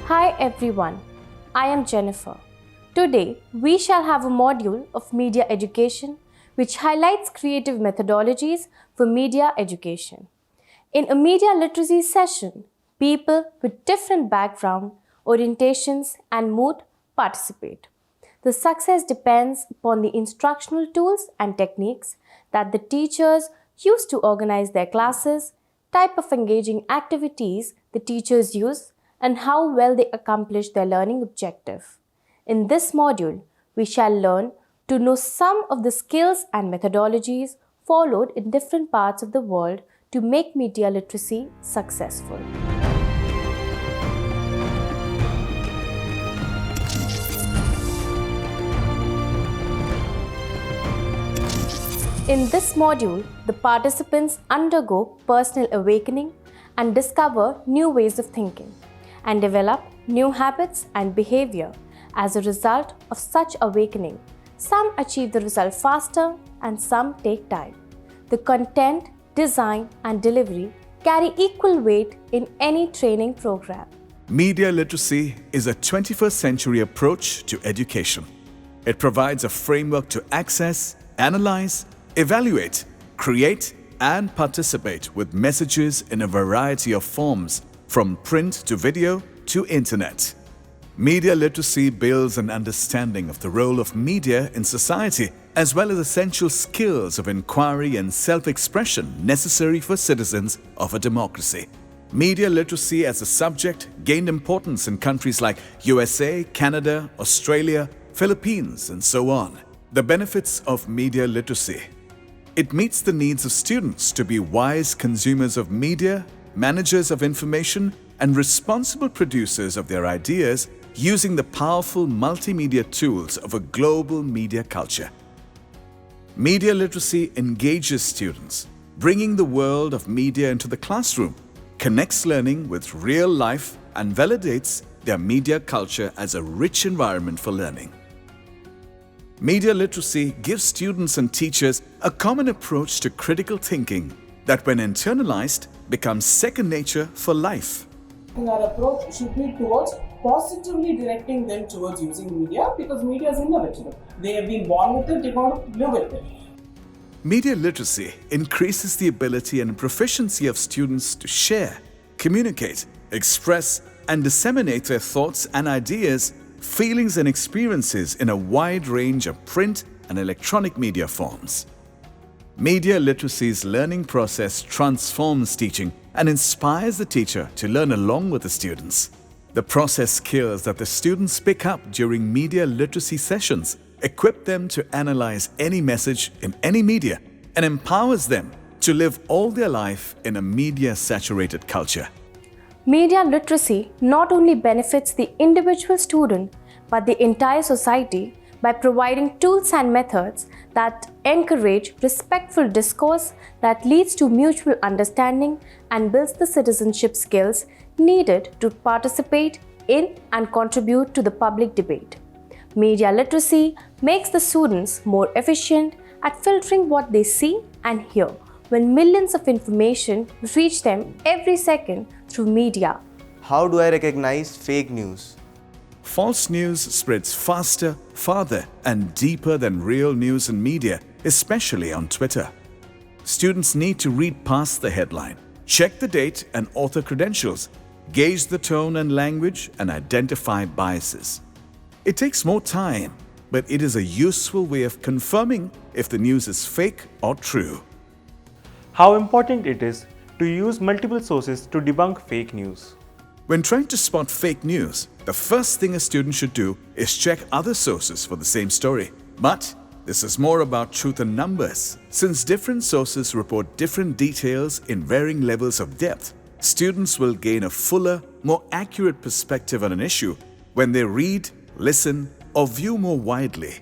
Hi everyone, I am Jennifer. Today we shall have a module of media education which highlights creative methodologies for media education. In a media literacy session, people with different background, orientations and mood participate. The success depends upon the instructional tools and techniques that the teachers use to organize their classes, type of engaging activities the teachers use, and how well they accomplish their learning objective. In this module, we shall learn to know some of the skills and methodologies followed in different parts of the world to make media literacy successful. In this module, the participants undergo personal awakening and discover new ways of thinking, and develop new habits and behavior as a result of such awakening. Some achieve the result faster and some take time. The content, design and delivery carry equal weight in any training program. Media literacy is a 21st century approach to education. It provides a framework to access, analyze, evaluate, create and participate with messages in a variety of forms, from print to video to internet. Media literacy builds an understanding of the role of media in society, as well as essential skills of inquiry and self-expression necessary for citizens of a democracy. Media literacy as a subject gained importance in countries like USA, Canada, Australia, Philippines, and so on. The benefits of media literacy. It meets the needs of students to be wise consumers of media, managers of information, and responsible producers of their ideas using the powerful multimedia tools of a global media culture. Media literacy engages students, bringing the world of media into the classroom, connects learning with real life, and validates their media culture as a rich environment for learning. Media literacy gives students and teachers a common approach to critical thinking that, when internalized, becomes second nature for life. Our approach should be towards positively directing them towards using media, because media is inevitable. They have been born with it, they're going to live with it. Media literacy increases the ability and proficiency of students to share, communicate, express, and disseminate their thoughts and ideas, feelings and experiences in a wide range of print and electronic media forms. Media literacy's learning process transforms teaching and inspires the teacher to learn along with the students. The process skills that the students pick up during media literacy sessions equip them to analyze any message in any media and empowers them to live all their life in a media-saturated culture. Media literacy not only benefits the individual student but the entire society by providing tools and methods that encourage respectful discourse that leads to mutual understanding and builds the citizenship skills needed to participate in and contribute to the public debate. Media literacy makes the students more efficient at filtering what they see and hear when millions of information reach them every second through media. How do I recognize fake news? False news spreads faster, farther, and deeper than real news in media, especially on Twitter. Students need to read past the headline, check the date and author credentials, gauge the tone and language, and identify biases. It takes more time, but it is a useful way of confirming if the news is fake or true. How important it is to use multiple sources to debunk fake news. When trying to spot fake news, the first thing a student should do is check other sources for the same story. But this is more about truth and numbers. Since different sources report different details in varying levels of depth, students will gain a fuller, more accurate perspective on an issue when they read, listen, or view more widely.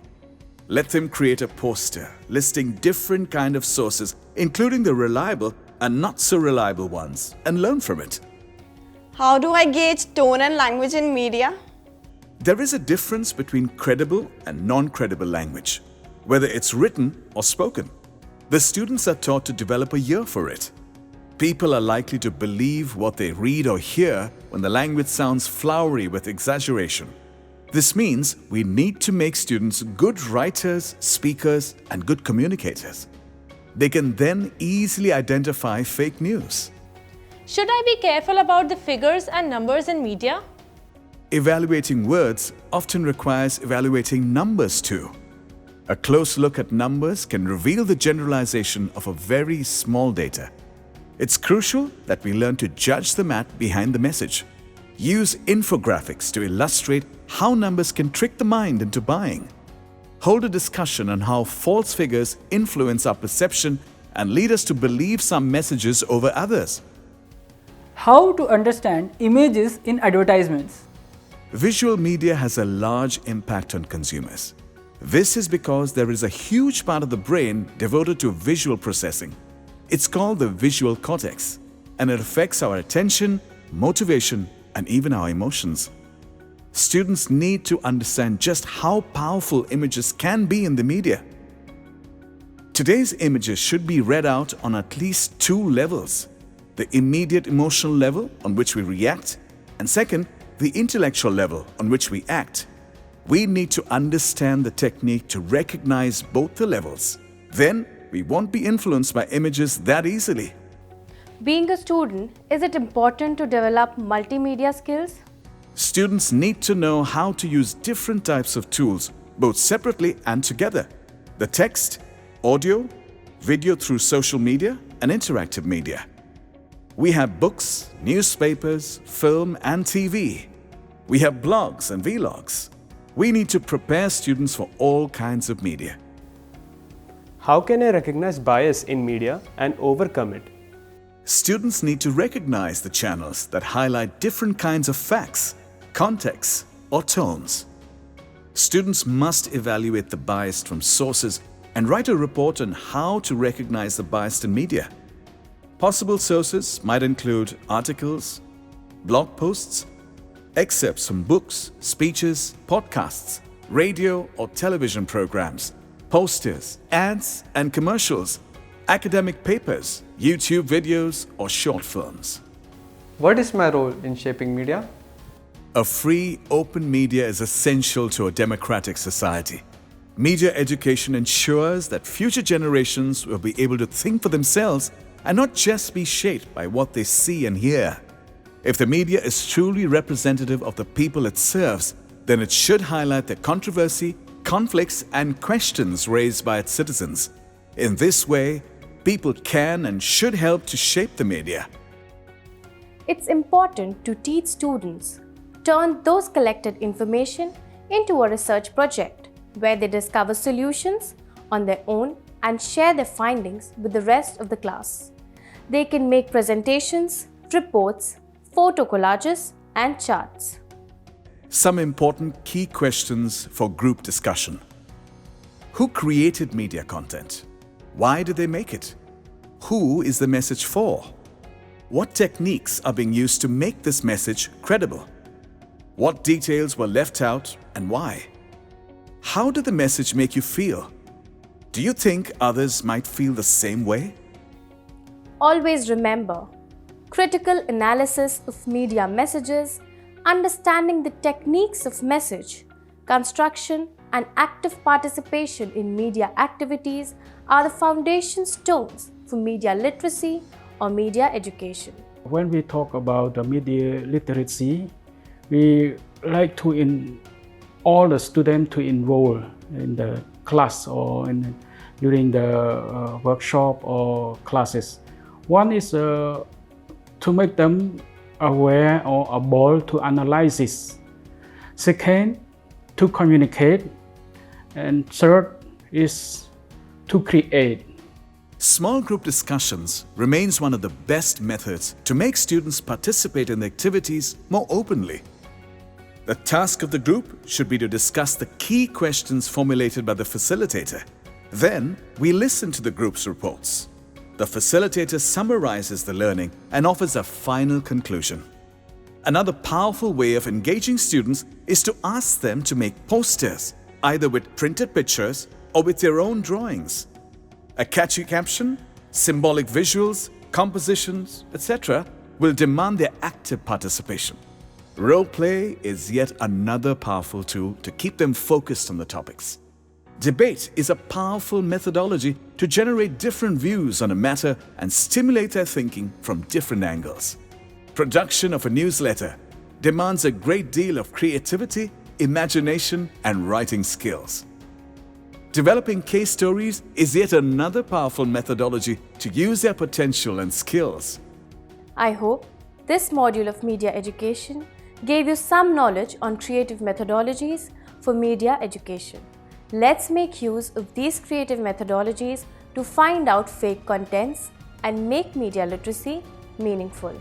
Let them create a poster listing different kinds of sources, including the reliable and not so reliable ones, and learn from it. How do I gauge tone and language in media? There is a difference between credible and non-credible language, whether it's written or spoken. The students are taught to develop a ear for it. People are likely to believe what they read or hear when the language sounds flowery with exaggeration. This means we need to make students good writers, speakers, and good communicators. They can then easily identify fake news. Should I be careful about the figures and numbers in media? Evaluating words often requires evaluating numbers too. A close look at numbers can reveal the generalization of a very small data. It's crucial that we learn to judge the math behind the message. Use infographics to illustrate how numbers can trick the mind into buying. Hold a discussion on how false figures influence our perception and lead us to believe some messages over others. How to understand images in advertisements? Visual media has a large impact on consumers. This is because there is a huge part of the brain devoted to visual processing. It's called the visual cortex, and it affects our attention, motivation, and even our emotions. Students need to understand just how powerful images can be in the media. Today's images should be read out on at least two levels: the immediate emotional level on which we react, and second, the intellectual level on which we act. We need to understand the technique to recognize both the levels. Then we won't be influenced by images that easily. Being a student, is it important to develop multimedia skills? Students need to know how to use different types of tools, both separately and together. The text, audio, video through social media, and interactive media. We have books, newspapers, film, and TV. We have blogs and vlogs. We need to prepare students for all kinds of media. How can I recognize bias in media and overcome it? Students need to recognize the channels that highlight different kinds of facts, contexts, or tones. Students must evaluate the bias from sources and write a report on how to recognize the bias in media. Possible sources might include articles, blog posts, excerpts from books, speeches, podcasts, radio or television programs, posters, ads and commercials, academic papers, YouTube videos or short films. What is my role in shaping media? A free, open media is essential to a democratic society. Media education ensures that future generations will be able to think for themselves and not just be shaped by what they see and hear. If the media is truly representative of the people it serves, then it should highlight the controversy, conflicts, and questions raised by its citizens. In this way, people can and should help to shape the media. It's important to teach students, turn those collected information into a research project where they discover solutions on their own and share their findings with the rest of the class. They can make presentations, reports, photo collages, and charts. Some important key questions for group discussion. Who created media content? Why did they make it? Who is the message for? What techniques are being used to make this message credible? What details were left out and why? How did the message make you feel? Do you think others might feel the same way? Always remember, critical analysis of media messages, understanding the techniques of message, construction, and active participation in media activities are the foundation stones for media literacy or media education. When we talk about the media literacy, we like to all the students to enroll in the class or during the workshop or classes. One is to make them aware or able to analyze this. Second, to communicate. And third is to create. Small group discussions remains one of the best methods to make students participate in the activities more openly. The task of the group should be to discuss the key questions formulated by the facilitator. Then, we listen to the group's reports. The facilitator summarizes the learning and offers a final conclusion. Another powerful way of engaging students is to ask them to make posters, either with printed pictures or with their own drawings. A catchy caption, symbolic visuals, compositions, etc., will demand their active participation. Role play is yet another powerful tool to keep them focused on the topics. Debate is a powerful methodology to generate different views on a matter and stimulate their thinking from different angles. Production of a newsletter demands a great deal of creativity, imagination, and writing skills. Developing case stories is yet another powerful methodology to use their potential and skills. I hope this module of media education gave you some knowledge on creative methodologies for media education. Let's make use of these creative methodologies to find out fake contents and make media literacy meaningful.